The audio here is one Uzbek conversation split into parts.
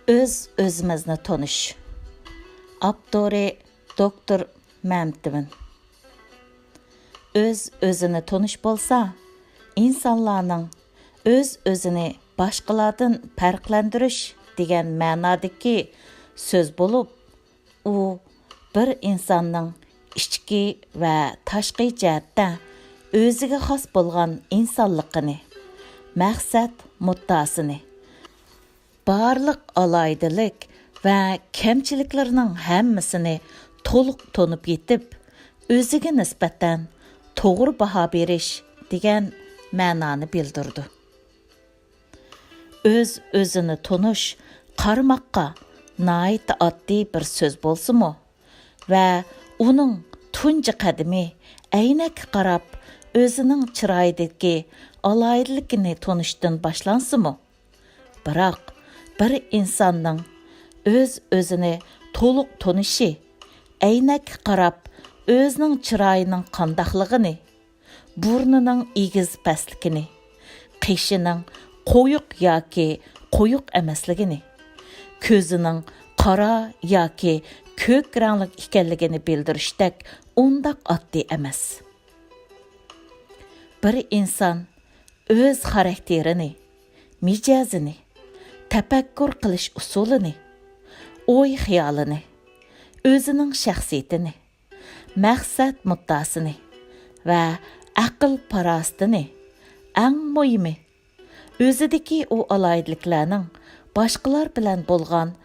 Öz-özimizni tonish. Abdori doktor Mamtivin. Öz-özini tonish bolsa, insonlarning öz-özini boshqalardan farqlantirish degan ma'nodagi so'z bo'lib, u bir insonning ichki va tashqi jihatda o'ziga xos bo'lgan insonligini, maqsad muddasini, barliq alaydilik va kamchiliklarning hammasini to'liq tonib yetib, o'ziga nisbatan to'g'ri baho berish degan ma'noni bildirdi. Öz-özini tonish qarmoqqa nihoyat oddiy bir so'z bo'lsa-mu va uning tunji qadami aynakka qarab o'zining chiroyidagi alaydiligini tonishdan boshlansa-mu, biroq bir insonning o'z-o'zini to'liq tonishi, aynakka qarab o'zining chiroyining qandaqligini, burnining egiz pastligini, qishining qo'yiq yoki qo'yiq emasligini, ko'zining qora yoki ko'k rangli ekanligini bildirishdek undaq oddiy emas. Bir inson o'z xarakterini, mijozini, tafakkur qilish usulini, o'y xiyolini, o'zining shaxsiyatini, maqsad muddasini va aql farosatini, eng muhimi, o'zidagi u alaydiliklarning boshqalar bilan bo'lgan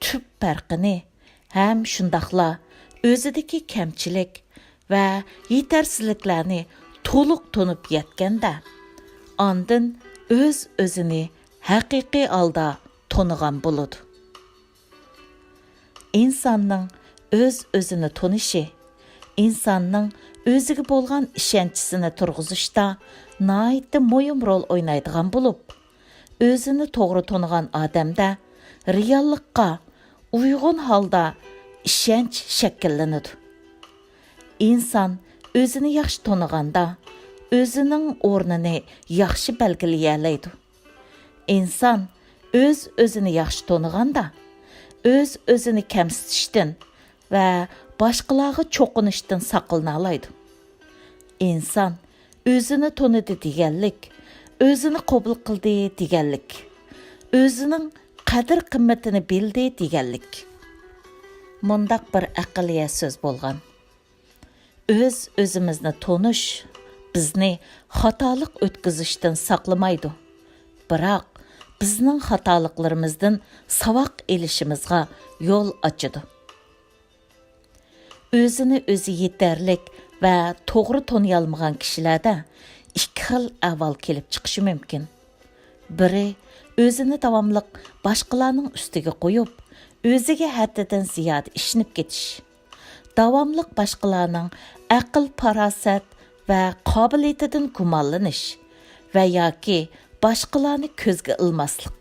tub farqini ham shundaqla o'zidagi kamchilik va yetarsizliklarni to'liq tonib yetganda, ondan o'z-o'zini haqiqiy holda tonigan bo'ladi. Insonning o'z-o'zini tonishi, insonning o'ziga bo'lgan ishonchisini turg'izishda nihoyatda muhim rol o'ynaydigan bo'lib, o'zini to'g'ri tonigan odamda reallikqa uyg'un holda ishonch shakllanadi. Inson o'zini yaxshi toniganda o'zining o'rnini yaxshi belgilay oladi. Inson o'z-o'zini yaxshi toniganda o'z-o'zini kamsitishdan va boshqalarga cho'qinishdan saqlana oladi. Inson o'zini tonidi deganlik, o'zini qabul qildi deganlik, o'zining qadr-qimmatini bildi deganlik. Mundaq bir aqliy so'z bo'lgan. O'z-o'zimizni tonish bizni xatolik o'tkazishdan saqlamaydi. Biroq bizning xatoliklarımızdan savoq elishimizga yo'l ochadi. O'zini o'zi yetarlik va to'g'ri toniy olmagan kishilarda ikki xil ahvol kelib chiqishi mumkin. Biri o'zini davomliq boshqalarning ustiga qo'yib, o'ziga haddidan ziyod ishinib ketish. Davomliq boshqalarning aql, farosat va qobiliyatidan gumonlanish va yoki boshqalarni ko'zga ilmaslik.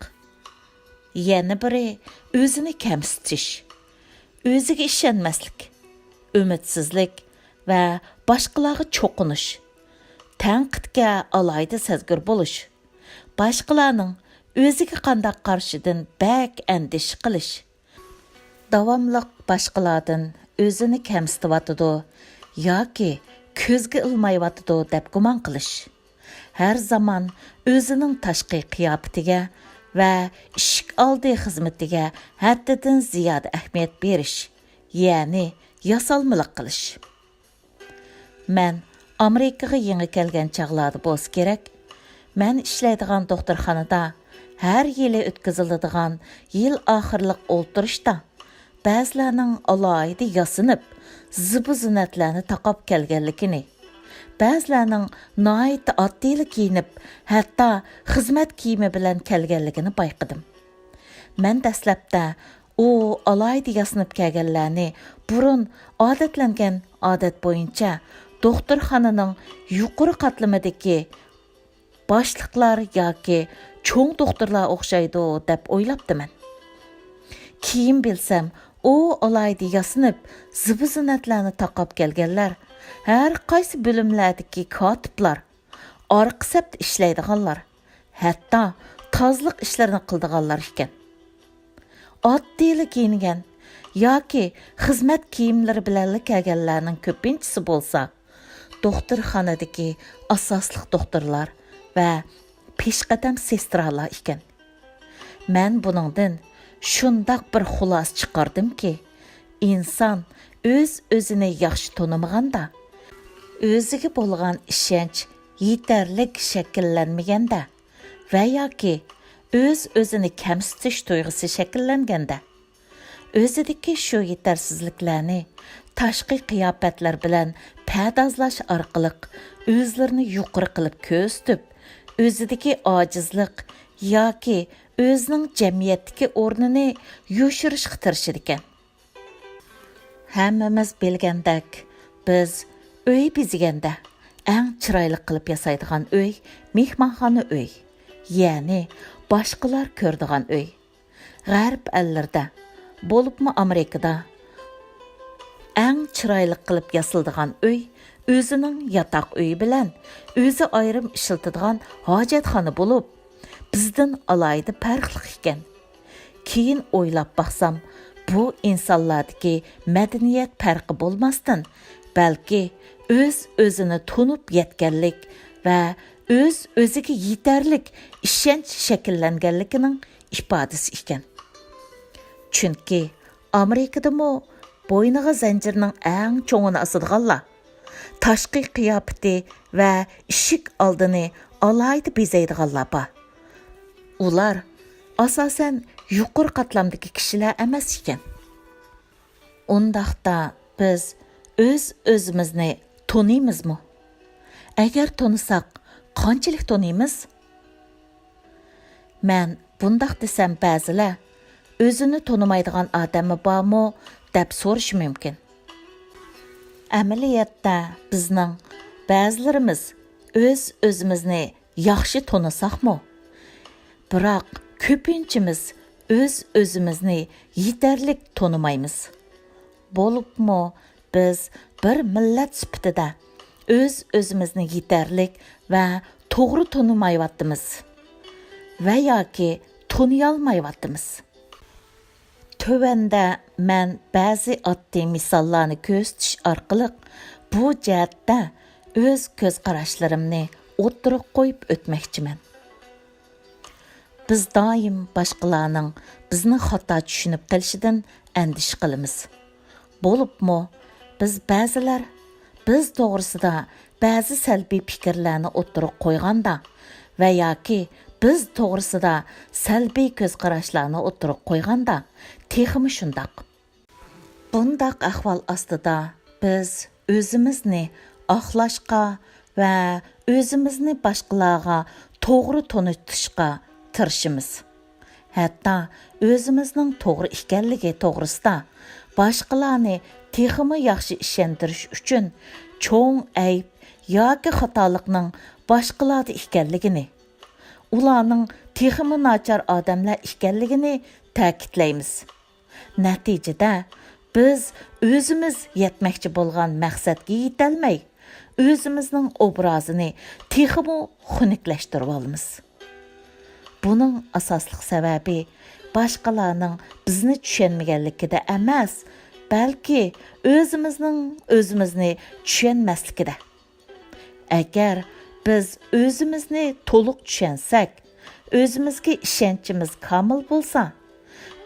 Yana biri o'zini kamsitish, o'ziga ishonmaslik, umidsizlik va boshqalarga cho'qinish, tanqidga alayda sezgir bo'lish, boshqalarning o'ziga qanday qarshidan bak andish qilish, davomliq boshqalardan o'zini kamsitiyotidi yoki ko'zga ilmayotidi deb gumon qilish, har zamon o'zining tashqi qiyofatiga va ishik oldi xizmatiga haddidan ziyod ahamiyat berish, ya'ni yasalmalik qilish. Men Amerikaga yangi kelgan chaqlarda bo'lsa kerak, men ishlaydigan doktorxonada har yili o'tkaziladigan yil oxirlik o'ltirishda ba'zilarning alohida yasinib, zibu-zinatlarni taqab kelganligini, ba'zilarning nihoyat oddiy kiyinib, hatto xizmat kiyimi bilan kelganligini bayqadim. Men dastlabda u alohida yasinib kelganlarni burun odatlangan odat bo'yicha doktorxonaning yuqori qatlamidagi boshliqlar yoki cho'ng doktorlar o'xshaydi deb o'ylabdiman. Keyin bilsam, u alayda yasinib, zibu-zinatlarni taqab kelganlar har qaysi bo'limlardagi kotiblar, orqa sapda ishlaydiganlar, hatto tozliq ishlarini qildiganlar ekan. oddiy kiyingan yoki xizmat kiyimlari bilan kelganlarning ko'pinchisi bo'lsa, doktorxonadagi asosliq doktorlar va peshqadam sestralar ekan. Men buningdan shundoq bir xulos chiqardimki, inson o'zini yaxshi tanimaganda, o'ziga bo'lgan ishonch yetarlik shakllanmaganda va yoki o'zini kamsitish tuyg'usi shakllanganda, o'zidagi shu yetarsizliklarni tashqi qiyofatlar bilan pardozlash orqali o'zlarini yuqori qilib ko'rsatib, o'zidagi ojizlik yoki o'zining jamiyatdagi o'rnini yoshirishga tirishar ekan. Hammamiz bilgandek, biz uy beziganda eng chiroyli qilib yasaydigan uy mehmonxona uy, ya'ni boshqalar ko'rdigan uy. G'arb ellarda, bo'libmi Amerikada eng chiroyli qilib yasaldigan uy o'zining yotoq uyi bilan o'zi ayrim ishlatadigan hojatxona bo'lib, bizdan alayda farqli ekan. Keyin o'ylab baxsam, bu insonlardagi madaniyat farqi bo'lmasdan, balki o'zini tunib yetganlik va o'ziga yetarlik ishonch shakllanganligining ifodasi ekan. Chunki Amerikadamo bo'yniga zanjirning eng cho'ngini asadiganlar, tashqi qiyofati va ishik oldini alayda bezaydiganlar bor. Ular asosan yuqori qatlamdagi kishilar emas ekan. Undaqda biz o'zimizni tanıymizmi? Agar tanısak, qanchalik tanıymiz? Men bundaq desam, ba'zilar o'zini tanımaydigan odami bormi deb so'rashi mumkin. Amaliyotda bizning ba'zilarimiz o'zimizni yaxshi tanısaqmi? Biroq ko'pinchimiz o'zimizni yetarlik tanımaymiz. Bo'libmi biz bir millat sifatida o'zimizni yetarlik va to'g'ri tanımayapmiz va yoki tanıyolmayapmiz. Tövəndə mən bəzi oddiy misollarni ko'rsatish orqali bu jihatda o'z ko'z qarashlarimni o'ttirib qo'yib o'tmoqchiman. Biz doim boshqalarning bizni xato tushunib qolishidan andish qilamiz. Bo'libmi biz ba'zilar biz to'g'risida ba'zi salbiy fikrlarni o'ttirib qo'yganda va yoki biz to'g'risida salbiy ko'z qarashlarni o'ttirib qo'yganda texmi shundoq. Bundaq ahvol ostida biz o'zimizni oqlashga va o'zimizni boshqalarga to'g'ri tanitishga tirishimiz. Hatto o'zimizning to'g'ri ekanligi to'g'risida boshqalarni texmi yaxshi ishontirish uchun cho'ng ayb yoki xatolikning boshqalarda ekanligini, ularning texmi nachar odamlar ekanligini ta'kidlaymiz. Natijada biz o'zimiz yetmoqchi bo'lgan maqsadga yetolmay, o'zimizning obrazini texmi xunuklaştırib olamiz. Buning asosli sababi boshqalarning bizni tushunmaganligida emas, balki o'zimizni tushunmasligida. Agar biz o'zimizni to'liq tushunsak, o'zimizga ishonchimiz komil bo'lsa,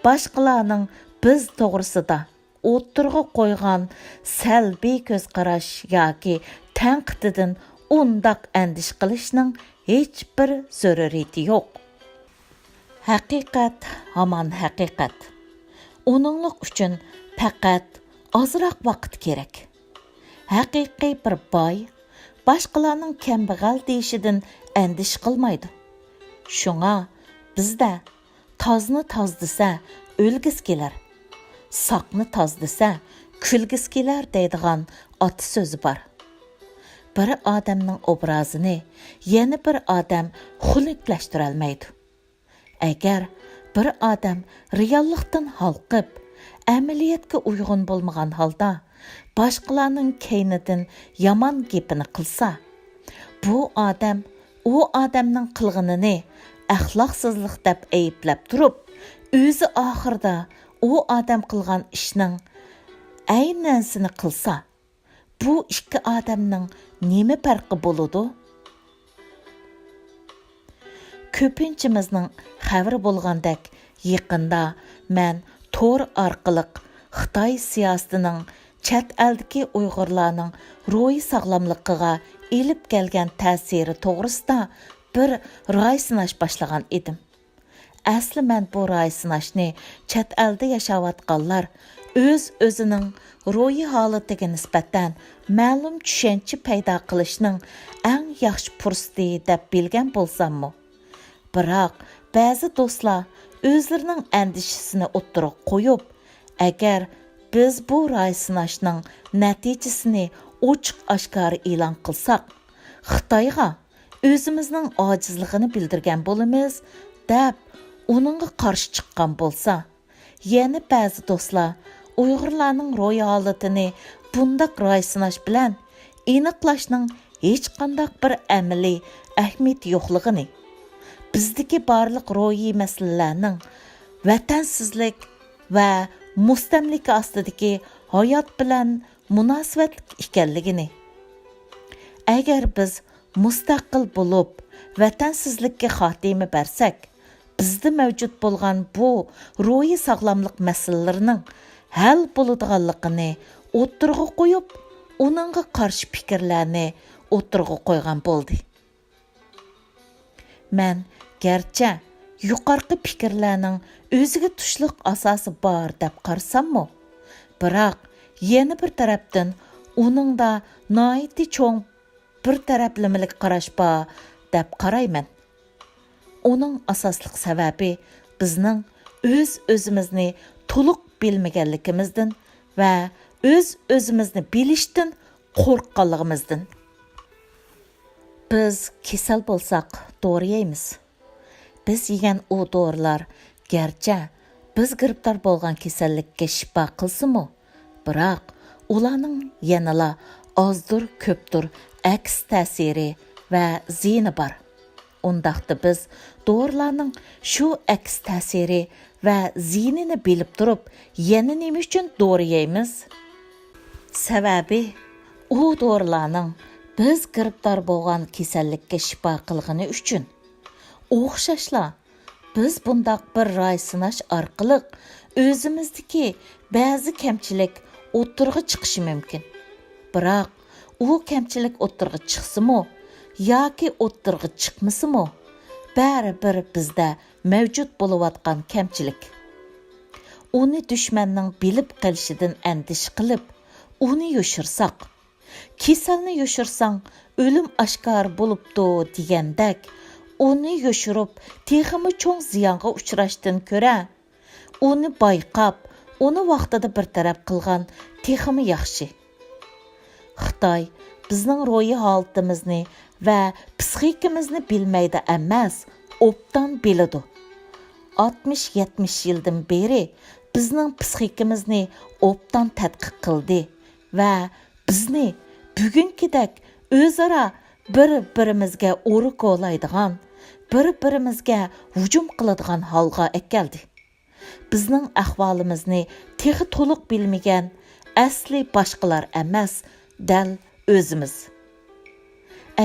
boshqalarning biz to'g'risida o'ttirg'i qo'ygan salbiy ko'z qarash yoki tanqididan undaq andish qilishning hech bir zaruriyati yo'q. Haqiqat hamon haqiqat. Uninglik uchun faqat ozroq vaqt kerak. Haqiqiy bir boy boshqalarning kambag'al deyishidan andish qilmaydi. Shunga bizda tozni toz desa o'lgis kelar, soqni toz desa kulgis kelar deydigan ot so'zi bor. Bir odamning obrazini yana bir odam xunuklashtira olmaydi. Agar bir odam reallikdan halqib, amaliyotga uyg'un bo'lmagan holda boshqalarning keynidan yomon gapini qilsa, bu odam u odamning qilganini axloqsizlik deb ayblab turib, o'zi oxirida u odam qilgan ishning aynansini qilsa, bu ikki odamning nima farqi bo'ladi? Ko'pinchimizning xabari bo'lgandek, yaqinda men tor orqali Xitoy siyosatining chet eldagi Uyg'urlarning ruhiy sog'lomligiga elib kelgan ta'siri to'g'risida bir ro'y sinash boshlagan edim. Asli men bu ro'y sinashni chet elda yashayotganlar o'zining ruhiy holatiga nisbatan ma'lum tushuncha paydo qilishning eng yaxshi fursati deb bilgan bo'lsammi? Biroq ba'zi do'stlar o'zlarining andishisini o'ttirib qo'yib, agar biz bu ro'y sinashning natijasini ochiq-oshkora e'lon qilsak, Xitoyga o'zimizning ojizligini bildirgan bo'lamiz deb uningga qarshi chiqqan bo'lsa, yana ba'zi do'stlar Uyg'urlarning ro'y holatini bundaq ro'y sinash bilan aniqlashning hech qanday bir amaliy ahamiyati yo'qligini, bizdagi barliq ro'yi masalalarning vatansizlik va mustamlika ostidagi hayot bilan munosabatli ekanligini, agar biz mustaqil bo'lib vatansizlikka xotima bersak, bizda mavjud bo'lgan bu ro'yi sog'lomlik masalalarining hal bo'ladiganligini o'ttirg'a qo'yib, uningga qarshi fikrlarni o'ttirg'a qo'ygan bo'ldi. Men garchi yuqorqi fikrlarning o'ziga tushliq asosi bor deb qarsammi, biroq yana bir tarafdan uningda noiti cho'ng bir taraflamalik qarash bor deb qarayman. Uning asosliq sababi bizning o'zimizni to'liq bilmaganligimizdan va o'zimizni bilishdan qo'rqqanligimizdan. Biz kasal bo'lsak, dori yeymiz. Biz yegan u dorilar garchi biz giribdor bo'lgan kasallikka shifo qilsa-mu, biroq ularning yanala ozdir, ko'pdir aks ta'siri va ziyni bor. Undaqda biz dorilarning shu aks ta'siri va ziynini bilib turib, yana nima uchun dori yeymiz? Sababi u dorilarning biz giribdor bo'lgan kasallikka shifo qilgani uchun. O'xshashla, biz bundaq bir ro'y sinash orqali o'zimizdagi ba'zi kamchilik o'ttirg'a chiqishi mumkin. Biroq u kamchilik o'ttirg'a chiqsa-mu yoki o'ttirg'a chiqmasa-mu, baribir bizda mavjud bo'layotgan kamchilik. Uni dushmanning bilib qolishidan andish qilib, uni yo'shirsak, kasalni yo'shirsang o'lim oshkor bo'libdi degandek, uni yo'shirib, texmi cho'ng ziyonga uchrashdan ko'ra, uni bayqab, uni vaqtida bir taraf qilgan texmi yaxshi. Xitoy bizning ro'yi holatimizni va psixikamizni bilmaydi emas, obdan biladi. 60-70 yildan beri bizning psixikamizni obdan tadqiq qildi va bizni bugünkidek o'zaro bir-birimizga o'rik olaydigan, bir-birimizga hujum qiladigan holga keldi. Bizning ahvolimizni texi to'liq bilmagan asli boshqalar emas, dal o'zimiz.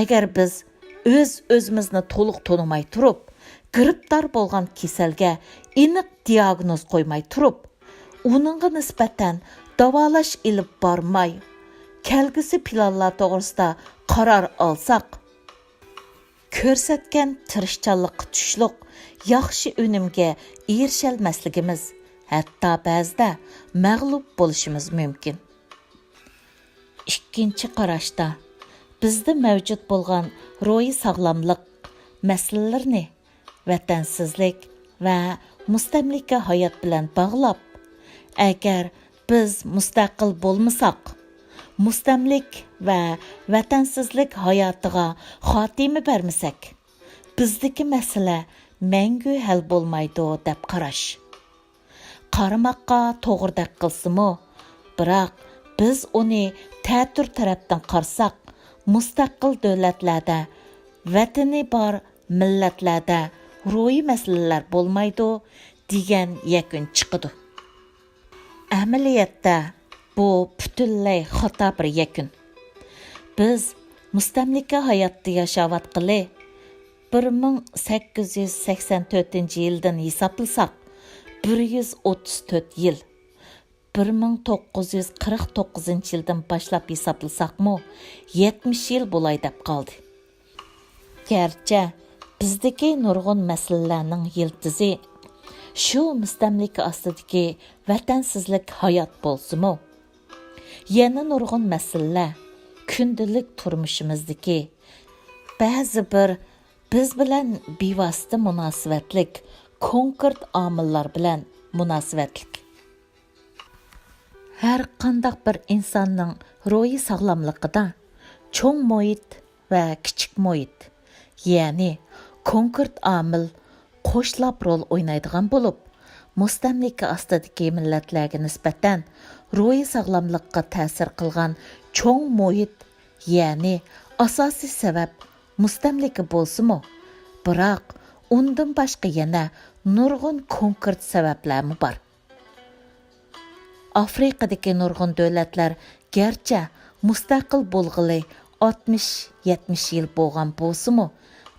Agar biz o'zimizni to'liq tanimay turib, giribdor bo'lgan kasalga aniq diagnoz qo'ymay turib, uningga nisbatan davolash ilib bormay, kelgusi planlar to'g'risida qaror olsak, ko'rsatgan tirishchanlikqa tushliq yaxshi unumga erisholmasligimiz, hatto ba'zida mag'lub bo'lishimiz mumkin. Ikkinchi qarashda bizda mavjud bo'lgan ro'yi sog'lomlik masalalarini vatansizlik va mustamlika hayot bilan bog'lab, agar biz mustaqil bo'lmasak, mustamlik va vatansizlik hayotiga xotima bermasak, bizdagi masala mangu hal bo'lmaydi deb qarash. Qaramoqqa to'g'ridaq qilsa-mu, biroq biz uni ta'tir tarafdan qarsak, mustaqil davlatlarda, vatani bor millatlarda ro'yi masalalar bo'lmaydi degan yakun chiqadi. Amaliyotda bu butunlay xato bir yakun. Biz mustamlika hayotda yashayotqili 1884-yildan hisoblasak 134 yil. 1949-yildan boshlab hisoblasakmi 70 yil bo'lay deb qoldi. Gerçi bizdeki nurg'un masalalarning yildizi shu mustamlika ostidagi vatansizlik hayot bo'lsa-mu, yana nurg'un masalalar kundalik turmushimizdagi ba'zi bir biz bilan bevosita munosabatlik konkret omillar bilan munosabatlik. Har qanday bir insonning ruhiy sog'lomligida cho'ng muhit va kichik muhit, ya'ni konkret omil qo'shlab rol o'ynaydigan bo'lib, mustamlika ostidagi millatlarga nisbatan ruhiy sog'lomlikqa ta'sir qilgan cho'ng muhit, ya'ni asosiy sabab mustamlika bo'lsa-mu, biroq undan boshqa yana nurg'un konkret sabablar bor. Afrikadagi nurg'un davlatlar garchi mustaqil bo'lg'ili 60-70 yil bo'lgan bo'lsa-mu,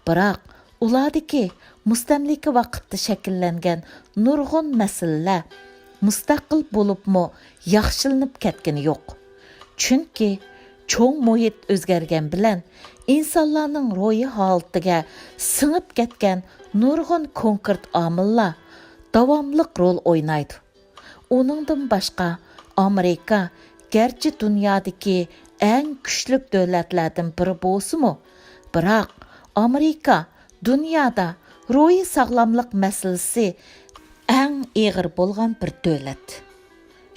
biroq ulardagi mustamlika vaqtida shakllangan nurg'un masalalar mustaqil bo'libmi yaxshilanib ketgani yo'q. Chunki cho'ng muhit o'zgargan bilan insonlarning ruhiy holatiga singib ketgan nurg'un konkret omillar davomli rol o'ynaydi. Uningdan boshqa Amerika garchi dunyodagi eng kuchli davlatlardan biri bo'lsa-mu, biroq Amerika dunyoda ruhiy sog'lomlik masalasi eng og'ir bo'lgan bir davlat.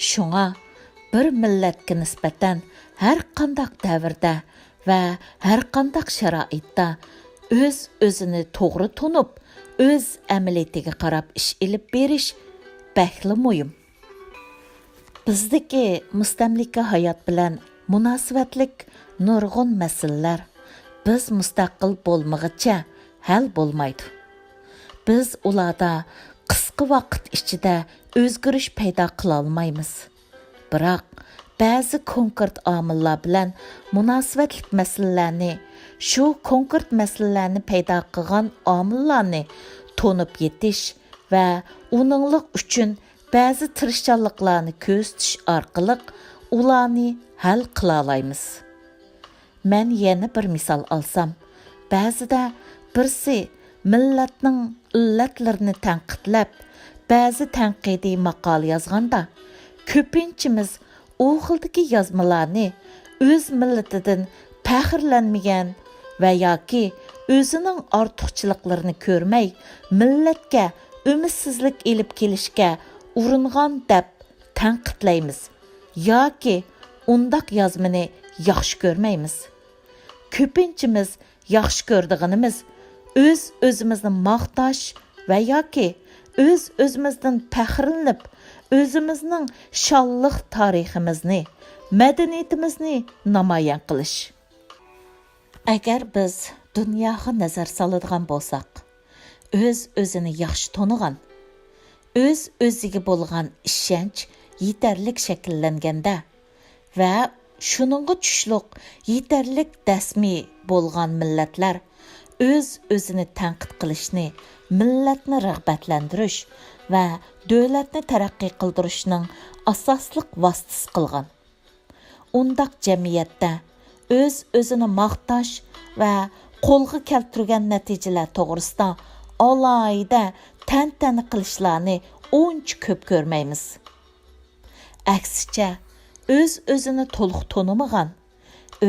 Shunga bir millatga nisbatan har qanday davrda va har qanday sharoitda o'z-o'zini to'g'ri tunib, o'z amaliyatiga qarab ish ilib berish bakli muhim. Bizdagi mustamlika hayot bilan munosabatlik nurg'un masalalar biz mustaqil bo'lmag'icha hal bo'lmaydi. Biz ularda qisqa vaqt ichida o'zgarish paydo qila olmaymiz. Biroq ba'zi konkret omillar bilan munosabatlik masalalarni, shu konkret masalalarni paydo qilgan omillarni to'nib yetish va uninglik uchun ba'zi tirishchanliklarni ko'rsatish orqali ularni hal qila olamiz. Men yana bir misol olsam, ba'zida birsi millatning illatlarini tanqidlab, ba'zi tanqidiy maqola yozganda, ko'pinchimiz u xildagi yozmalarni o'z millatidan faxrlanmagan va yoki o'zining ortiqchiliklarini ko'rmay, millatga umidsizlik elib kelishga uringan deb tanqidlaymiz yoki undaq yozmani yaxshi ko'rmaymiz. Ko'pinchimiz yaxshi ko'rdig'inimiz o'z-o'zimizni maqtash va yoki o'z-o'zimizdan faxrlanib, o'zimizning shonliq tariximizni, madaniyatimizni namoyon qilish. Agar biz dunyoga nazar soladigan bo'lsak, o'z-o'zini yaxshi tonigan, o'z-o'ziga bo'lgan ishonch yetarlik shakllanganda va shuningga tushliq yetarlik dasmi bo'lgan millatlar o'z-o'zini tanqid qilishni, millatni rag'batlantirish va davlatni taraqqiy qildirishning asosliq vositasi qilgan. Undaq jamiyatda o'z-o'zini maqtash va qo'lga keltirgan natijalar to'g'risida alohida tantana qilishlarni uncha ko'p ko'rmaymiz. Aksicha, o'z-o'zini to'liq tonimagan,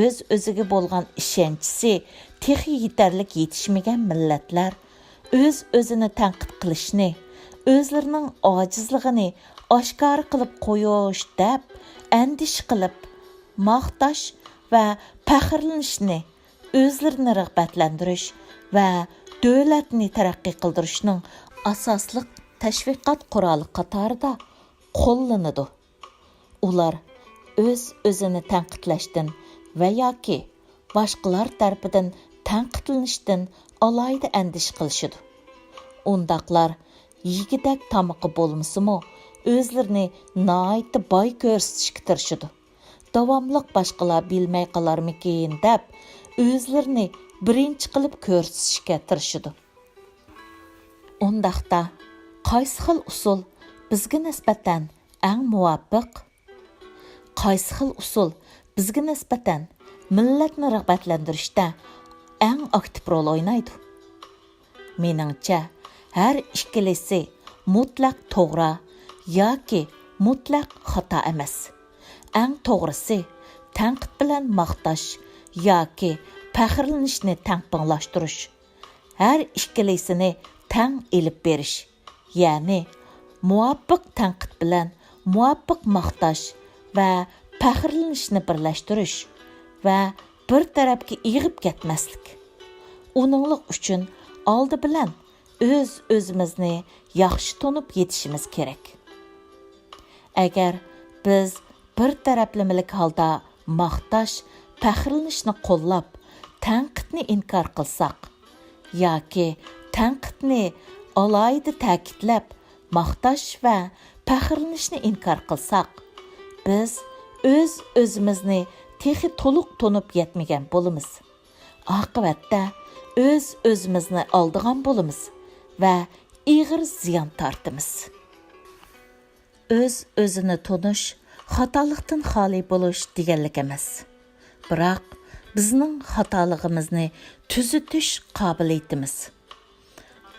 o'z-o'ziga bo'lgan ishonchisi texi yetarlik yetishmagan millatlar o'z-o'zini tanqid qilishni, o'zlarining ojizligini oshkor qilib qo'yish deb andish qilib, maqtash va faxrlanishni, o'zlarini rag'batlantirish va davlatni taraqqiy qildirishning asosliq tashviqot quroli qatorida qo'llanadi. Ular o'z-o'zini tanqidlashdan va yoki boshqalar tarafidan tanqidlanishdan alohida andish qilishadi. Undaqlar yigidek tamıqı bolmasımı, özlerini naiti bay görsütüşki tirişidi. Davamlıq başqalar bilmey qalarmikin dep, özlerini birinci qilib ko'rsatishga tirishidi. Undaqda qaysi xil usul bizga nisbatan eng muvofiq? Qaysi xil usul bizga nisbatan millatni rag'batlantirishda eng aktiv rol o'ynaydi? Meningcha, har ikkilisi mutlaq to'g'ri yoki mutlaq xato emas. Eng to'g'risi tanqid bilan maqtash yoki faxrlanishni tangpinglashtirish. Har ikkilisini tang elib berish, ya'ni muvofiq tanqid bilan muvofiq maqtash va faxrlanishni birlashtirish va bir tarafga ig'ib ketmaslik. Uninglik uchun oldi bilan o'zimizni yaxshi tunib yetishimiz kerak. Agar biz bir taraflimilik holda maqtash, faxrlanishni qo'llab, tanqidni inkor qilsak yoki tanqidni alohida ta'kidlab, maqtash va faxrlanishni inkor qilsak, biz o'zimizni texi to'liq tunib yetmagan bo'lamiz. Oqibatda o'zimizni oldigan bo'lamiz va ig'ir ziyon tortamiz. O'zini tunish xatolikdan xoli bo'lish deganlik emas. Biroq bizning xatoligimizni tuzatish qobiliyatimiz.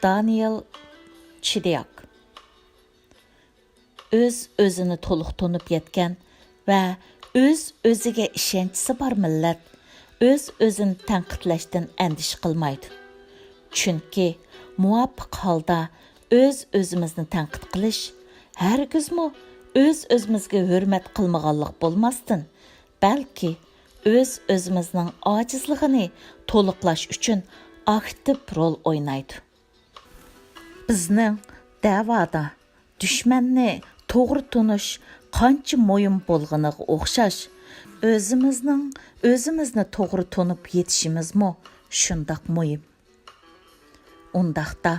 Daniel Chidiock. O'zini to'liq tunib yetgan va o'ziga ishonchisi bor millat o'zini tanqidlashdan andish qilmaydi. Chunki muvofiq holda o'zimizni tanqid qilish hargizmi o'zimizga hurmat qilmaganlik bo'lmasdan, balki o'zimizning ojizligini to'liqlash uchun aktiv rol o'ynaydi. Bizning da'voda dushmanni to'g'ri tunish qancha mo'yin bo'lganiga o'xshash, o'zimizni to'g'ri tunib yetishimizmi shundoq muhim. Undaqda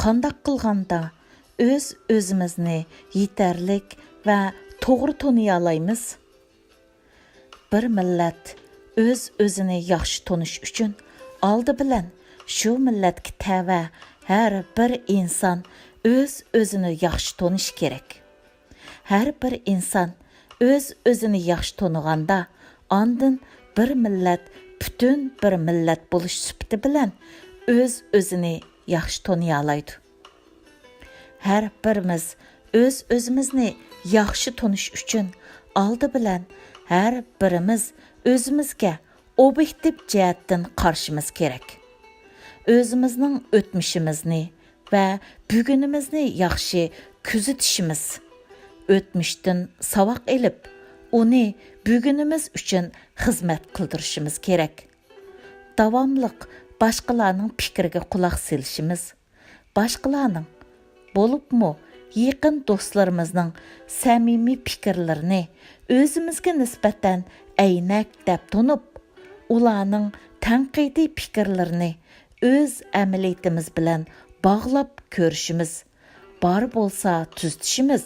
qandoq qilganda o'zimizni yetarlik va to'g'ri tuniy olamiz? Bir millat o'zini yaxshi tunish uchun oldi bilan shu millatga tava har bir inson o'zini yaxshi tunish kerak. Har bir inson o'zini yaxshi tuniganda, ondan bir millat butun bir millat bo'lish sifati bilan o'zini yaxshi tuniy oladi. Har birimiz o'zimizni yaxshi tunish uchun oldi bilan har birimiz o'zimizga obyektiv jihatdan qarashimiz kerak. O'zimizning o'tmishimizni va bugunimizni yaxshi kuzatishimiz, o'tmishdan savoq elib, uni bugunimiz uchun xizmat qildirishimiz kerak. Davomliq boshqalarning fikriga quloq solishimiz, boshqalarning bo'libmi yaqin do'stlarimizning samimiy fikrlarini o'zimizga nisbatan aynak deb tunib, ularning tanqidiy fikrlarini o'z amaliyatimiz bilan bog'lab ko'rishimiz, bor bo'lsa tuzatishimiz,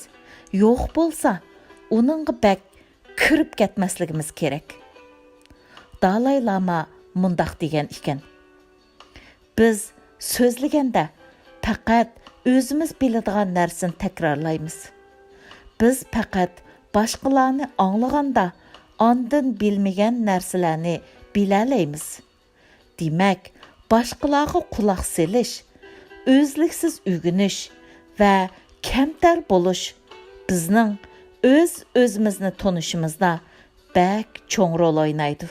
yo'q bo'lsa uningga bak kirib ketmasligimiz kerak. Dalay Lama mundaq degan ekan: biz so'zlaganda faqat o'zimiz biladigan narsani takrorlaymiz. Biz faqat boshqalarni anglaganda ondan bilmagan narsalarni bilalaymiz. Demak, boshqalarga quloq solish, o'zliksiz o'rganish va kamtar bo'lish bizning o'zimizni tunishimizda bak cho'ng rol o'ynaydi.